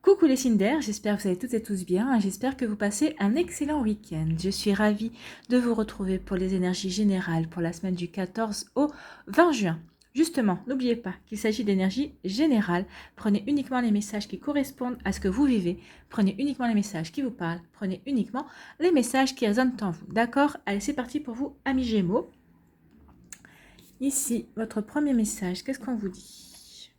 Coucou les signes d'air, j'espère que vous allez toutes et tous bien, j'espère que vous passez un excellent week-end. Je suis ravie de vous retrouver pour les énergies générales pour la semaine du 14 au 20 juin. Justement, n'oubliez pas qu'il s'agit d'énergie générale. Prenez uniquement les messages qui correspondent à ce que vous vivez. Prenez uniquement les messages qui vous parlent. Prenez uniquement les messages qui résonnent en vous. D'accord? Allez, c'est parti pour vous, amis Gémeaux. Ici, votre premier message, qu'est-ce qu'on vous dit?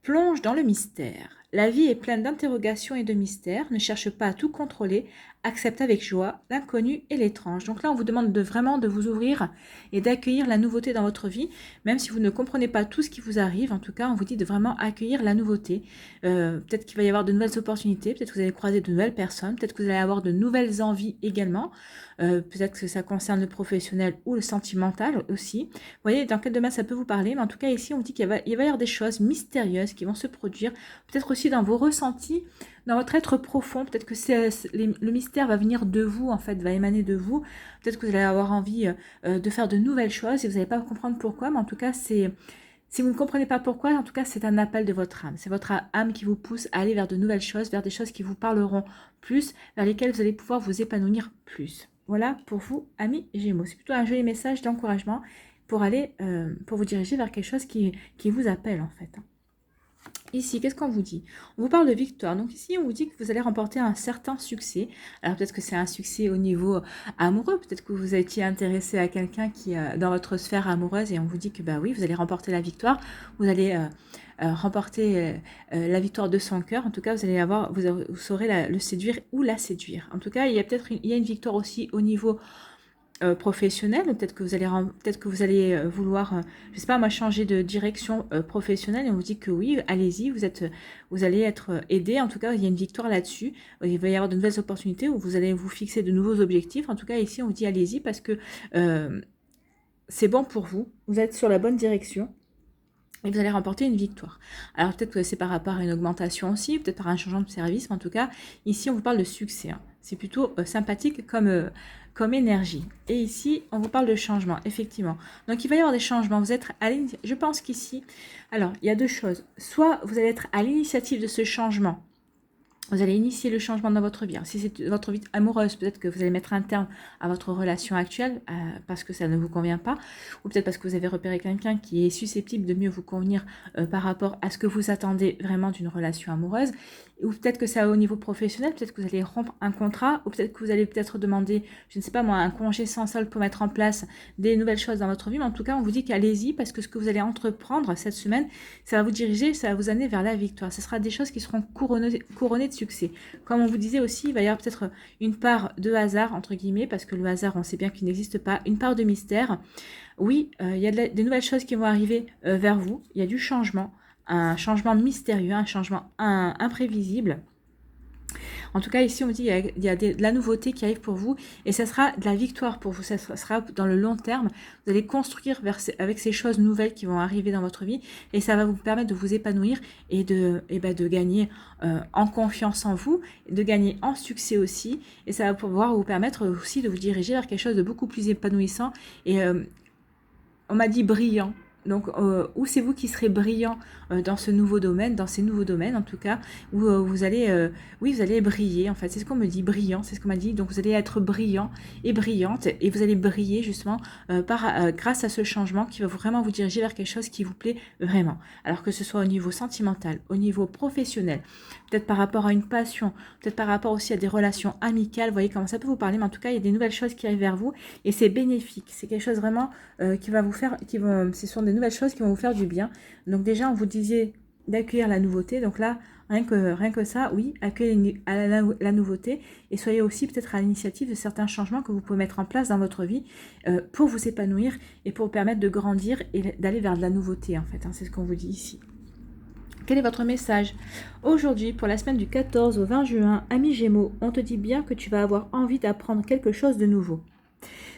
Plonge dans le mystère. La vie est pleine d'interrogations et de mystères. Ne cherche pas à tout contrôler. Accepte avec joie l'inconnu et l'étrange. Donc là, on vous demande vraiment de vous ouvrir et d'accueillir la nouveauté dans votre vie. Même si vous ne comprenez pas tout ce qui vous arrive, en tout cas, on vous dit de vraiment accueillir la nouveauté. Peut-être qu'il va y avoir de nouvelles opportunités. Peut-être que vous allez croiser de nouvelles personnes. Peut-être que vous allez avoir de nouvelles envies également. Peut-être que ça concerne le professionnel ou le sentimental aussi. Vous voyez dans quel domaine ça peut vous parler. Mais en tout cas, ici, on vous dit qu'il va y avoir des choses mystérieuses qui vont se produire. Peut-être aussi dans vos ressentis, dans votre être profond. Peut-être que le mystère va venir de vous, en fait, va émaner de vous. Peut-être que vous allez avoir envie de faire de nouvelles choses et vous n'allez pas comprendre pourquoi. Mais en tout cas, si vous ne comprenez pas pourquoi, en tout cas, c'est un appel de votre âme. C'est votre âme qui vous pousse à aller vers de nouvelles choses, vers des choses qui vous parleront plus, vers lesquelles vous allez pouvoir vous épanouir plus. Voilà pour vous, amis Gémeaux. C'est plutôt un joli message d'encouragement pour aller, pour vous diriger vers quelque chose qui vous appelle, en fait. Ici, qu'est-ce qu'on vous dit? On vous parle de victoire. Donc ici, on vous dit que vous allez remporter un certain succès. Alors peut-être que c'est un succès au niveau amoureux. Peut-être que vous étiez intéressé à quelqu'un qui dans votre sphère amoureuse et on vous dit que bah oui, vous allez remporter la victoire. Vous allez remporter la victoire de son cœur. En tout cas, vous saurez le séduire ou la séduire. En tout cas, il y a une victoire aussi au niveau professionnel. Peut-être que vous allez vouloir, je sais pas moi, changer de direction professionnelle et on vous dit que oui, allez-y, vous allez être aidé. En tout cas, il y a une victoire là-dessus. Il va y avoir de nouvelles opportunités où vous allez vous fixer de nouveaux objectifs. En tout cas, ici, on vous dit allez-y parce que c'est bon pour vous. Vous êtes sur la bonne direction. Et vous allez remporter une victoire. Alors peut-être que c'est par rapport à une augmentation aussi, peut-être par un changement de service, mais en tout cas, ici on vous parle de succès. Hein. C'est plutôt sympathique comme énergie. Et ici, on vous parle de changement, effectivement. Donc il va y avoir des changements. Vous êtes à je pense qu'ici, alors il y a deux choses. Soit vous allez être à l'initiative de ce changement. Vous allez initier le changement dans votre vie. Si c'est votre vie amoureuse, peut-être que vous allez mettre un terme à votre relation actuelle parce que ça ne vous convient pas, ou peut-être parce que vous avez repéré quelqu'un qui est susceptible de mieux vous convenir par rapport à ce que vous attendez vraiment d'une relation amoureuse, ou peut-être que c'est au niveau professionnel, peut-être que vous allez rompre un contrat, ou peut-être que vous allez peut-être demander, je ne sais pas moi, un congé sans solde pour mettre en place des nouvelles choses dans votre vie, mais en tout cas, on vous dit qu'allez-y parce que ce que vous allez entreprendre cette semaine, ça va vous diriger, ça va vous amener vers la victoire. Ce sera des choses qui seront couronnées de succès. Comme on vous disait aussi, il va y avoir peut-être une part de hasard, entre guillemets, parce que le hasard, on sait bien qu'il n'existe pas, une part de mystère. Oui, il y a des nouvelles choses qui vont arriver vers vous, il y a du changement, un changement mystérieux, un changement imprévisible. En tout cas, ici, on dit qu'il y a de la nouveauté qui arrive pour vous et ça sera de la victoire pour vous. Ça sera dans le long terme. Vous allez construire avec ces choses nouvelles qui vont arriver dans votre vie et ça va vous permettre de vous épanouir et de gagner en confiance en vous, de gagner en succès aussi. Et ça va pouvoir vous permettre aussi de vous diriger vers quelque chose de beaucoup plus épanouissant et on m'a dit brillant. Donc, où c'est vous qui serez brillant dans ce nouveau domaine, dans ces nouveaux domaines en tout cas, où vous allez, oui, vous allez briller en fait. C'est ce qu'on me dit, brillant, c'est ce qu'on m'a dit. Donc, vous allez être brillant et brillante et vous allez briller justement grâce à ce changement qui va vraiment vous diriger vers quelque chose qui vous plaît vraiment. Alors que ce soit au niveau sentimental, au niveau professionnel, peut-être par rapport à une passion, peut-être par rapport aussi à des relations amicales. Vous voyez comment ça peut vous parler, mais en tout cas, il y a des nouvelles choses qui arrivent vers vous et c'est bénéfique. C'est quelque chose vraiment qui va vous faire, ce sont des nouvelles choses qui vont vous faire du bien. Donc déjà, on vous disait d'accueillir la nouveauté. Donc là, rien que ça, oui, accueillez la nouveauté et soyez aussi peut-être à l'initiative de certains changements que vous pouvez mettre en place dans votre vie pour vous épanouir et pour vous permettre de grandir et d'aller vers de la nouveauté en fait. Hein, c'est ce qu'on vous dit ici. Quel est votre message? Aujourd'hui, pour la semaine du 14 au 20 juin, ami Gémeaux, on te dit bien que tu vas avoir envie d'apprendre quelque chose de nouveau.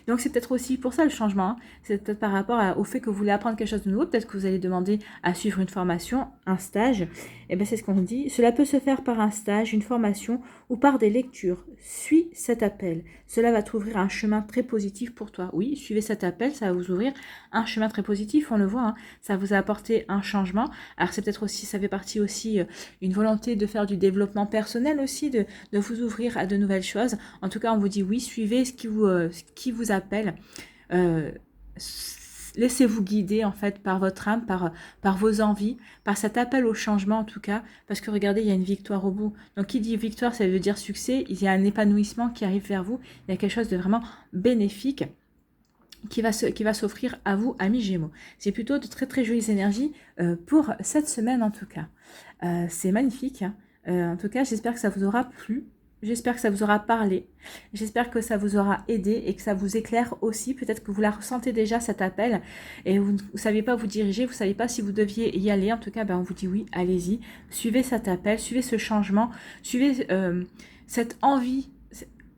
Donc c'est peut-être aussi pour ça le changement, hein. C'est peut-être par rapport au fait que vous voulez apprendre quelque chose de nouveau, peut-être que vous allez demander à suivre une formation, un stage, et bien c'est ce qu'on dit. Cela peut se faire par un stage, une formation ou par des lectures. Suis cet appel. Cela va t'ouvrir un chemin très positif pour toi. Oui, suivez cet appel, ça va vous ouvrir un chemin très positif, on le voit, hein. Ça vous a apporté un changement. Alors c'est peut-être aussi, ça fait partie aussi une volonté de faire du développement personnel aussi, de vous ouvrir à de nouvelles choses. En tout cas, on vous dit oui, suivez ce qui vous appelle. Euh, Laissez-vous guider en fait par votre âme, par vos envies, par cet appel au changement en tout cas, parce que regardez, il y a une victoire au bout. Donc qui dit victoire, ça veut dire succès, il y a un épanouissement qui arrive vers vous, il y a quelque chose de vraiment bénéfique qui va s'offrir à vous, amis Gémeaux. C'est plutôt de très très jolies énergies pour cette semaine en tout cas. C'est magnifique, hein. En tout cas, j'espère que ça vous aura plu. J'espère que ça vous aura parlé. J'espère que ça vous aura aidé et que ça vous éclaire aussi. Peut-être que vous la ressentez déjà, cet appel, et vous ne savez pas vous diriger, vous ne savez pas si vous deviez y aller. En tout cas, ben, on vous dit oui, allez-y. Suivez cet appel, suivez ce changement, suivez cette envie.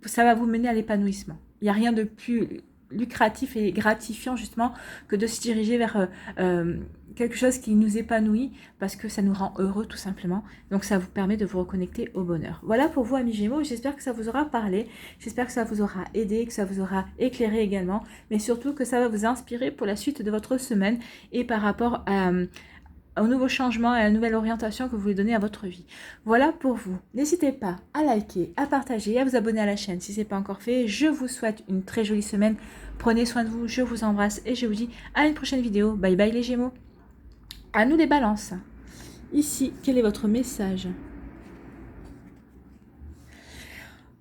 Ça va vous mener à l'épanouissement. Il n'y a rien de plus lucratif et gratifiant justement que de se diriger vers quelque chose qui nous épanouit parce que ça nous rend heureux tout simplement. Donc ça vous permet de vous reconnecter au bonheur. Voilà pour vous, amis Gémeaux. J'espère que ça vous aura parlé. J'espère que ça vous aura aidé, que ça vous aura éclairé également. Mais surtout que ça va vous inspirer pour la suite de votre semaine et par rapport au nouveau changement et à la nouvelle orientation que vous voulez donner à votre vie. Voilà pour vous. N'hésitez pas à liker, à partager et à vous abonner à la chaîne si ce n'est pas encore fait. Je vous souhaite une très jolie semaine. Prenez soin de vous, je vous embrasse et je vous dis à une prochaine vidéo. Bye bye les Gémeaux. À nous les balances. Ici, quel est votre message?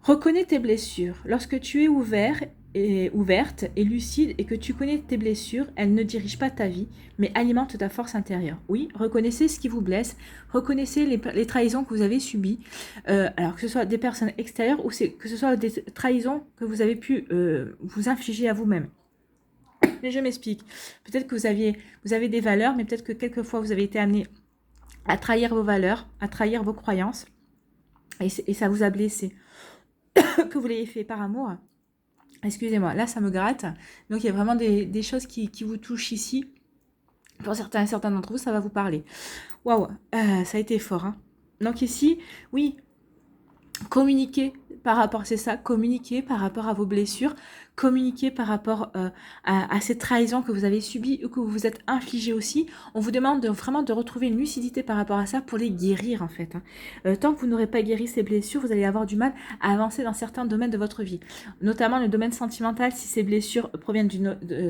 Reconnais tes blessures. Lorsque tu es ouverte et lucide et que tu connais tes blessures, elles ne dirigent pas ta vie, mais alimentent ta force intérieure. Oui, reconnaissez ce qui vous blesse, reconnaissez les trahisons que vous avez subies, alors que ce soit des personnes extérieures ou que ce soit des trahisons que vous avez pu vous infliger à vous-même. Mais je m'explique. Peut-être que vous avez des valeurs, mais peut-être que quelquefois vous avez été amené à trahir vos valeurs, à trahir vos croyances, et ça vous a blessé. Que vous l'ayez fait par amour. Excusez-moi, là ça me gratte. Donc il y a vraiment des choses qui vous touchent ici. Pour certains d'entre vous, ça va vous parler. Waouh, ça a été fort, hein. Donc ici, oui, communiquer par rapport, c'est ça, communiquer par rapport à vos blessures, communiquer par rapport à ces trahisons que vous avez subies ou que vous vous êtes infligées aussi. On vous demande vraiment de retrouver une lucidité par rapport à ça pour les guérir en fait, hein. Tant que vous n'aurez pas guéri ces blessures, vous allez avoir du mal à avancer dans certains domaines de votre vie, notamment le domaine sentimental si ces blessures proviennent du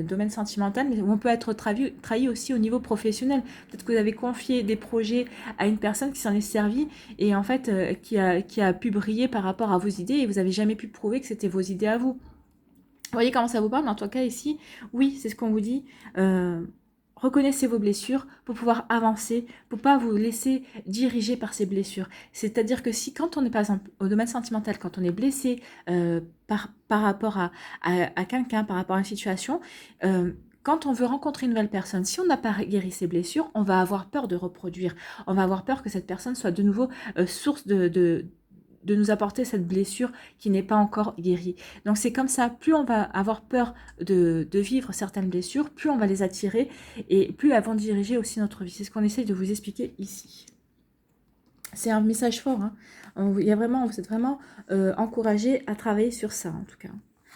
domaine sentimental, mais on peut être trahi aussi au niveau professionnel. Peut-être que vous avez confié des projets à une personne qui s'en est servie et en fait qui a pu briller par rapport à vos idées et vous n'avez jamais pu prouver que c'était vos idées à vous. Vous voyez comment ça vous parle? En tout cas ici, oui, c'est ce qu'on vous dit. Reconnaissez vos blessures pour pouvoir avancer, pour pas vous laisser diriger par ces blessures. C'est-à-dire que si quand on est par exemple au domaine sentimental, quand on est blessé par rapport à quelqu'un, par rapport à une situation, quand on veut rencontrer une nouvelle personne, si on n'a pas guéri ses blessures, on va avoir peur de reproduire. On va avoir peur que cette personne soit de nouveau source de nous apporter cette blessure qui n'est pas encore guérie. Donc c'est comme ça, plus on va avoir peur de vivre certaines blessures, plus on va les attirer et plus elles vont diriger aussi notre vie. C'est ce qu'on essaye de vous expliquer ici. C'est un message fort, hein. Vous êtes vraiment encouragé à travailler sur ça en tout cas.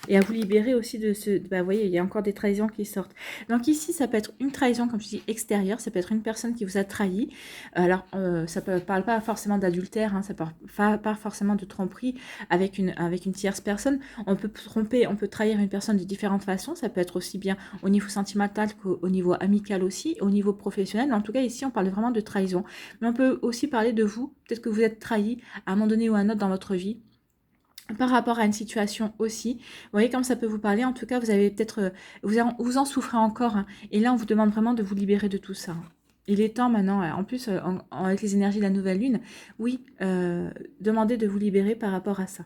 Et à vous libérer aussi de ce... Bah, vous voyez, il y a encore des trahisons qui sortent. Donc ici, ça peut être une trahison, comme je dis, extérieure. Ça peut être une personne qui vous a trahi. Alors, ça ne parle pas forcément d'adultère. Hein, ça ne parle pas forcément de tromperie avec une tierce personne. On peut tromper, on peut trahir une personne de différentes façons. Ça peut être aussi bien au niveau sentimental qu'au niveau amical aussi, au niveau professionnel. En tout cas, ici, on parle vraiment de trahison. Mais on peut aussi parler de vous. Peut-être que vous êtes trahi à un moment donné ou à un autre dans votre vie. Par rapport à une situation aussi, vous voyez comme ça peut vous parler. En tout cas, vous avez peut-être, vous en souffrez encore, hein, et là on vous demande vraiment de vous libérer de tout ça, hein. Il est temps maintenant, en plus avec les énergies de la nouvelle lune, oui, demandez de vous libérer par rapport à ça.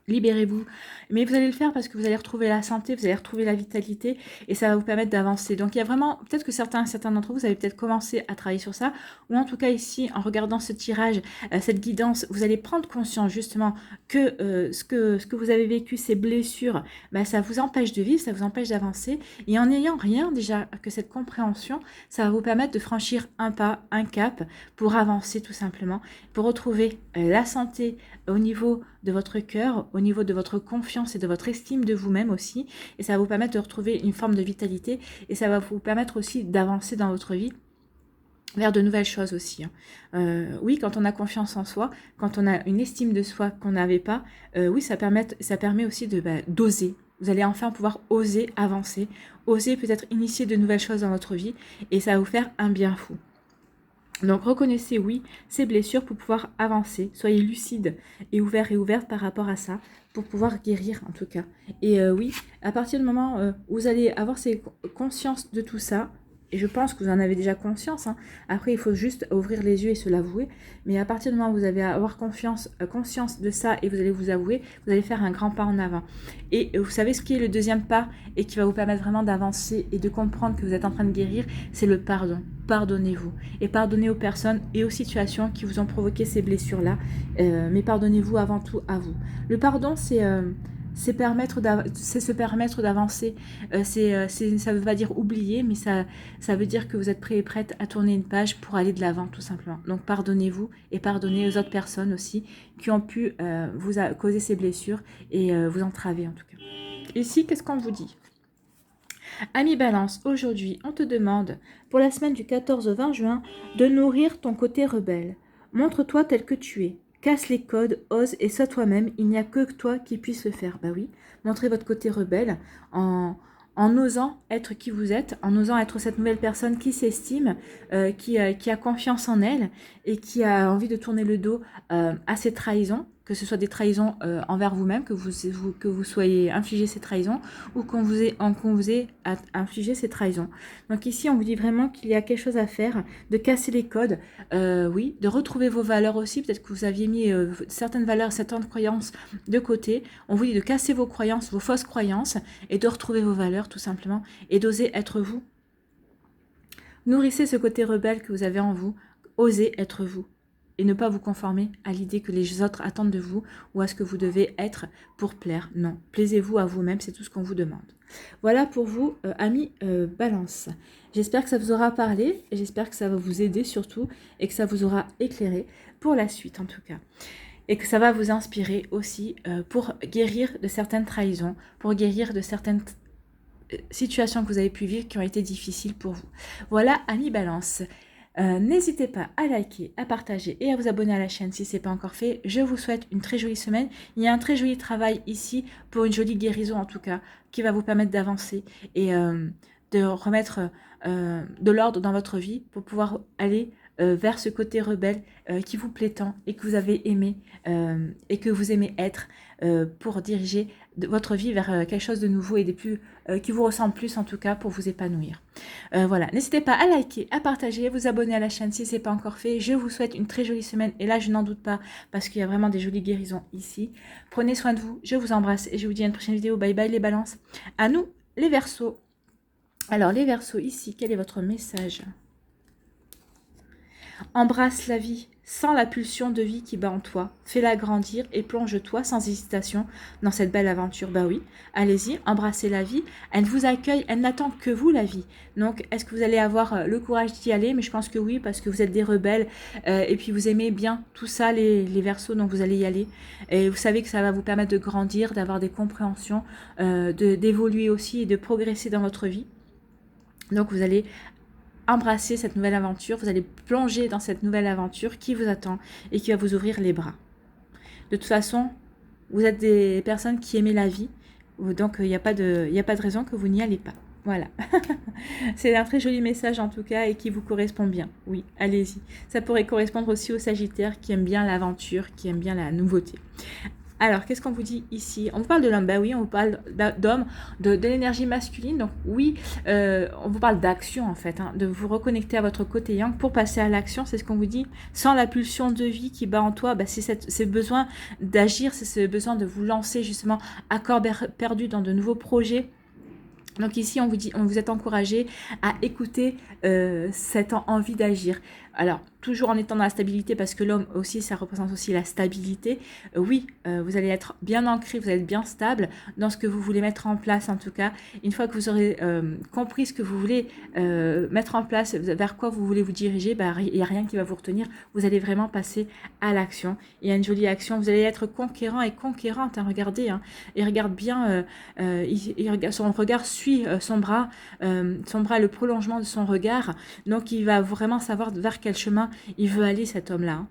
Libérez-vous, mais vous allez le faire parce que vous allez retrouver la santé, vous allez retrouver la vitalité et ça va vous permettre d'avancer. Donc il y a vraiment, peut-être que certains d'entre vous avez peut-être commencé à travailler sur ça, ou en tout cas ici, en regardant ce tirage, cette guidance, vous allez prendre conscience justement que ce que vous avez vécu, ces blessures, bah, ça vous empêche de vivre, ça vous empêche d'avancer. Et en n'ayant rien déjà que cette compréhension, ça va vous permettre de franchir un pas, un cap pour avancer tout simplement, pour retrouver la santé au niveau de votre cœur, au niveau de votre confiance et de votre estime de vous-même aussi. Et ça va vous permettre de retrouver une forme de vitalité et ça va vous permettre aussi d'avancer dans votre vie vers de nouvelles choses aussi. Oui, quand on a confiance en soi, quand on a une estime de soi qu'on n'avait pas, oui, ça permet aussi d'oser. Vous allez enfin pouvoir oser avancer, oser peut-être initier de nouvelles choses dans votre vie et ça va vous faire un bien fou. Donc reconnaissez, oui, ces blessures pour pouvoir avancer. Soyez lucide et ouvert et ouverte par rapport à ça pour pouvoir guérir en tout cas. Et oui, à partir du moment où vous allez avoir conscience de tout ça, et je pense que vous en avez déjà conscience, hein. Après il faut juste ouvrir les yeux et se l'avouer, mais à partir du moment où vous allez avoir conscience de ça et vous allez vous avouer, vous allez faire un grand pas en avant. Et vous savez ce qui est le deuxième pas et qui va vous permettre vraiment d'avancer et de comprendre que vous êtes en train de guérir, c'est le pardon. Pardonnez-vous et pardonnez aux personnes et aux situations qui vous ont provoqué ces blessures-là, mais pardonnez-vous avant tout à vous. Le pardon, c'est se permettre d'avancer. Ça ne veut pas dire oublier, mais ça veut dire que vous êtes prêt et prête à tourner une page pour aller de l'avant, tout simplement. Donc pardonnez-vous et pardonnez aux autres personnes aussi qui ont pu vous causer ces blessures et vous entraver en tout cas. Ici, qu'est-ce qu'on vous dit ? Ami Balance, aujourd'hui, on te demande, pour la semaine du 14 au 20 juin, de nourrir ton côté rebelle. Montre-toi tel que tu es. Casse les codes, ose et sois toi-même. Il n'y a que toi qui puisse le faire. Bah oui, montrez votre côté rebelle en osant être qui vous êtes, en osant être cette nouvelle personne qui s'estime, qui a confiance en elle et qui a envie de tourner le dos à ses trahisons, que ce soit des trahisons envers vous-même, que vous soyez infligé ces trahisons ou qu'on vous ait infligé ces trahisons. Donc ici, on vous dit vraiment qu'il y a quelque chose à faire, de casser les codes, oui, de retrouver vos valeurs aussi. Peut-être que vous aviez mis certaines valeurs, certaines croyances de côté. On vous dit de casser vos croyances, vos fausses croyances et de retrouver vos valeurs tout simplement et d'oser être vous. Nourrissez ce côté rebelle que vous avez en vous, osez être vous. Et ne pas vous conformer à l'idée que les autres attendent de vous ou à ce que vous devez être pour plaire. Non, plaisez-vous à vous-même, c'est tout ce qu'on vous demande. Voilà pour vous, amis Balance. J'espère que ça vous aura parlé, et j'espère que ça va vous aider surtout, et que ça vous aura éclairé pour la suite en tout cas. Et que ça va vous inspirer aussi pour guérir de certaines trahisons, pour guérir de certaines situations que vous avez pu vivre qui ont été difficiles pour vous. Voilà, amis Balance. N'hésitez pas à liker, à partager et à vous abonner à la chaîne si ce n'est pas encore fait. Je vous souhaite une très jolie semaine. Il y a un très joli travail ici pour une jolie guérison en tout cas qui va vous permettre d'avancer et de remettre de l'ordre dans votre vie pour pouvoir aller vers ce côté rebelle qui vous plaît tant et que vous avez aimé et que vous aimez être pour diriger votre vie vers quelque chose de nouveau et qui vous ressemble plus en tout cas pour vous épanouir. Voilà, n'hésitez pas à liker, à partager, à vous abonner à la chaîne si ce n'est pas encore fait. Je vous souhaite une très jolie semaine et là je n'en doute pas parce qu'il y a vraiment des jolies guérisons ici. Prenez soin de vous, je vous embrasse et je vous dis à une prochaine vidéo. Bye bye les balances. À nous les Verseaux. Alors les Verseaux ici, quel est votre message ? Embrasse la vie sans la pulsion de vie qui bat en toi. Fais-la grandir et plonge-toi sans hésitation dans cette belle aventure. Bah oui, allez-y, embrassez la vie. Elle vous accueille, elle n'attend que vous, la vie. Donc, est-ce que vous allez avoir le courage d'y aller? Mais je pense que oui, parce que vous êtes des rebelles et puis vous aimez bien tout ça, les Verseaux, donc vous allez y aller. Et vous savez que ça va vous permettre de grandir, d'avoir des compréhensions, d'évoluer aussi et de progresser dans votre vie. Donc, vous allez embrasser cette nouvelle aventure, vous allez plonger dans cette nouvelle aventure qui vous attend et qui va vous ouvrir les bras. De toute façon, vous êtes des personnes qui aiment la vie, donc il n'y a pas de raison que vous n'y allez pas. Voilà. C'est un très joli message en tout cas et qui vous correspond bien. Oui, allez-y. Ça pourrait correspondre aussi aux Sagittaires qui aiment bien l'aventure, qui aiment bien la nouveauté. Alors, qu'est-ce qu'on vous dit ici? On vous parle de l'homme, bah oui, on vous parle d'homme, de l'énergie masculine. Donc oui, on vous parle d'action en fait, hein, de vous reconnecter à votre côté yang pour passer à l'action, c'est ce qu'on vous dit. Sans la pulsion de vie qui bat en toi, bah, c'est besoin d'agir, c'est ce besoin de vous lancer justement à corps perdu dans de nouveaux projets. Donc ici, on vous dit, on vous est encouragé à écouter cette envie d'agir. Alors, toujours en étant dans la stabilité, parce que l'homme aussi, ça représente aussi la stabilité. Oui, vous allez être bien ancré, vous allez être bien stable dans ce que vous voulez mettre en place, en tout cas. Une fois que vous aurez compris ce que vous voulez mettre en place, vers quoi vous voulez vous diriger, bah, il n'y a rien qui va vous retenir. Vous allez vraiment passer à l'action. Il y a une jolie action. Vous allez être conquérant et conquérante. Hein, regardez, hein, et regarde bien, son regard suit son bras est le prolongement de son regard. Donc, il va vraiment savoir vers quel chemin il veut aller, cet homme-là.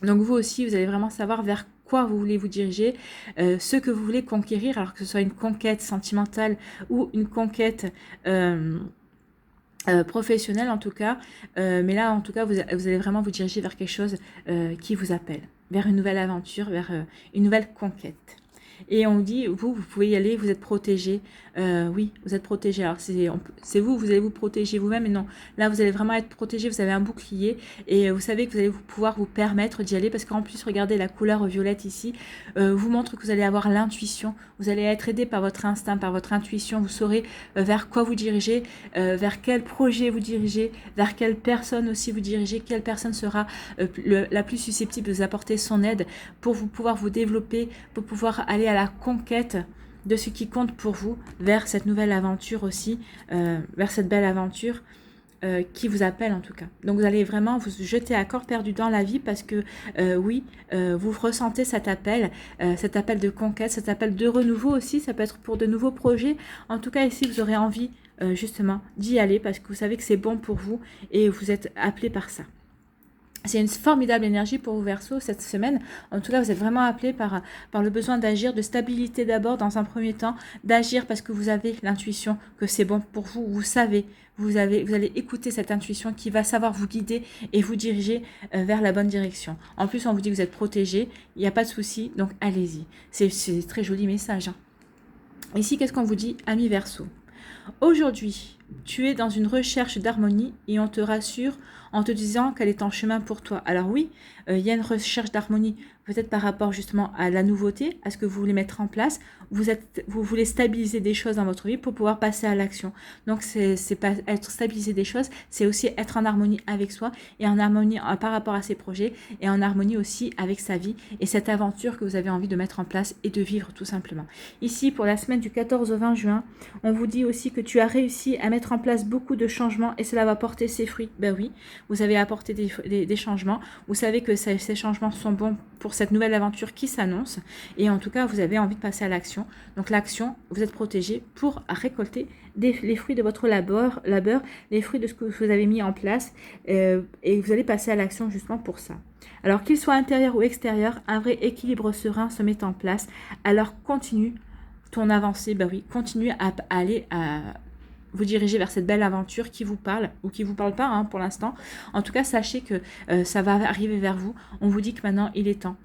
Donc vous aussi, vous allez vraiment savoir vers quoi vous voulez vous diriger, ce que vous voulez conquérir, alors que ce soit une conquête sentimentale ou une conquête professionnelle en tout cas. Mais là, en tout cas, vous allez vraiment vous diriger vers quelque chose qui vous appelle, vers une nouvelle aventure, vers une nouvelle conquête. Et on dit, vous pouvez y aller, vous êtes protégé. Oui, vous êtes protégé. Alors, c'est vous allez vous protéger vous-même. Mais non, là, vous allez vraiment être protégé. Vous avez un bouclier. Et vous savez que vous allez pouvoir vous permettre d'y aller. Parce qu'en plus, regardez, la couleur violette ici vous montre que vous allez avoir l'intuition. Vous allez être aidé par votre instinct, par votre intuition. Vous saurez vers quoi vous dirigez, vers quel projet vous dirigez, vers quelle personne aussi vous dirigez, quelle personne sera la plus susceptible de vous apporter son aide pour pouvoir vous développer, pour pouvoir aller à la conquête de ce qui compte pour vous, vers cette nouvelle aventure aussi, vers cette belle aventure qui vous appelle en tout cas. Donc vous allez vraiment vous jeter à corps perdu dans la vie parce que oui, vous ressentez cet appel de conquête, cet appel de renouveau aussi, ça peut être pour de nouveaux projets. En tout cas ici vous aurez envie justement d'y aller parce que vous savez que c'est bon pour vous et vous êtes appelé par ça. C'est une formidable énergie pour vous Verseau cette semaine. En tout cas, vous êtes vraiment appelé par le besoin d'agir, de stabilité d'abord dans un premier temps, d'agir parce que vous avez l'intuition que c'est bon pour vous. Vous savez, vous allez écouter cette intuition qui va savoir vous guider et vous diriger vers la bonne direction. En plus, on vous dit que vous êtes protégé, il n'y a pas de souci, donc allez-y. C'est très joli message. Hein. Ici, qu'est-ce qu'on vous dit, amis Verseau? Aujourd'hui, tu es dans une recherche d'harmonie et on te rassure en te disant qu'elle est en chemin pour toi. Alors oui, il y a une recherche d'harmonie, peut-être par rapport justement à la nouveauté, à ce que vous voulez mettre en place. Vous voulez stabiliser des choses dans votre vie pour pouvoir passer à l'action. Donc c'est pas être stabiliser des choses, c'est aussi être en harmonie avec soi et en harmonie par rapport à ses projets et en harmonie aussi avec sa vie et cette aventure que vous avez envie de mettre en place et de vivre tout simplement. Ici, pour la semaine du 14 au 20 juin, on vous dit aussi que tu as réussi à mettre en place beaucoup de changements et cela va porter ses fruits. Ben oui, vous avez apporté des changements. Vous savez que ces changements sont bons pour cette nouvelle aventure qui s'annonce. Et en tout cas, vous avez envie de passer à l'action. Donc l'action, vous êtes protégé pour récolter les fruits de votre labeur, les fruits de ce que vous avez mis en place. Et vous allez passer à l'action justement pour ça. Alors qu'il soit intérieur ou extérieur, un vrai équilibre serein se met en place. Alors continue ton avancée. Ben oui, continue à aller à vous diriger vers cette belle aventure qui vous parle ou qui vous parle pas hein, pour l'instant. En tout cas, sachez que ça va arriver vers vous. On vous dit que maintenant, il est temps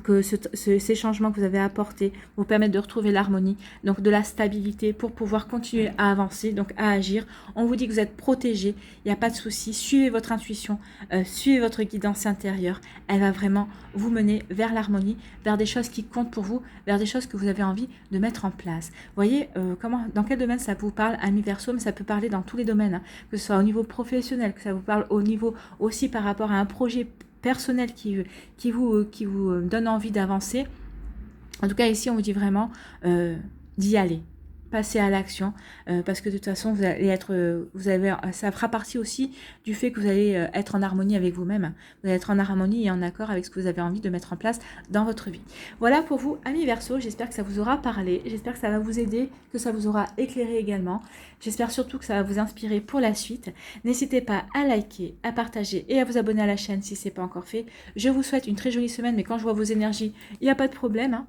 que ces changements que vous avez apportés vous permettent de retrouver l'harmonie, donc de la stabilité pour pouvoir continuer à avancer, donc à agir. On vous dit que vous êtes protégé, il n'y a pas de souci. Suivez votre intuition, suivez votre guidance intérieure. Elle va vraiment vous mener vers l'harmonie, vers des choses qui comptent pour vous, vers des choses que vous avez envie de mettre en place. Vous voyez dans quel domaine ça vous parle, ami Verseau, mais ça peut parler dans tous les domaines, hein, que ce soit au niveau professionnel, que ça vous parle au niveau aussi par rapport à un projet personnel qui vous donne envie d'avancer. En tout cas, ici, on vous dit vraiment d'y aller. Passer à l'action, parce que de toute façon, ça fera partie aussi du fait que vous allez être en harmonie avec vous-même. Vous allez être en harmonie et en accord avec ce que vous avez envie de mettre en place dans votre vie. Voilà pour vous, amis Verseau. J'espère que ça vous aura parlé. J'espère que ça va vous aider, que ça vous aura éclairé également. J'espère surtout que ça va vous inspirer pour la suite. N'hésitez pas à liker, à partager et à vous abonner à la chaîne si ce n'est pas encore fait. Je vous souhaite une très jolie semaine, mais quand je vois vos énergies, il n'y a pas de problème, hein.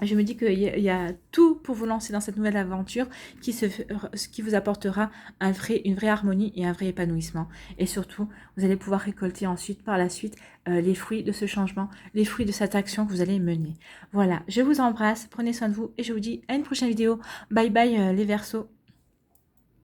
Je me dis qu'il y a tout pour vous lancer dans cette nouvelle aventure qui vous apportera une vraie harmonie et un vrai épanouissement. Et surtout, vous allez pouvoir récolter ensuite, par la suite, les fruits de ce changement, les fruits de cette action que vous allez mener. Voilà, je vous embrasse, prenez soin de vous et je vous dis à une prochaine vidéo. Bye bye les Verseaux.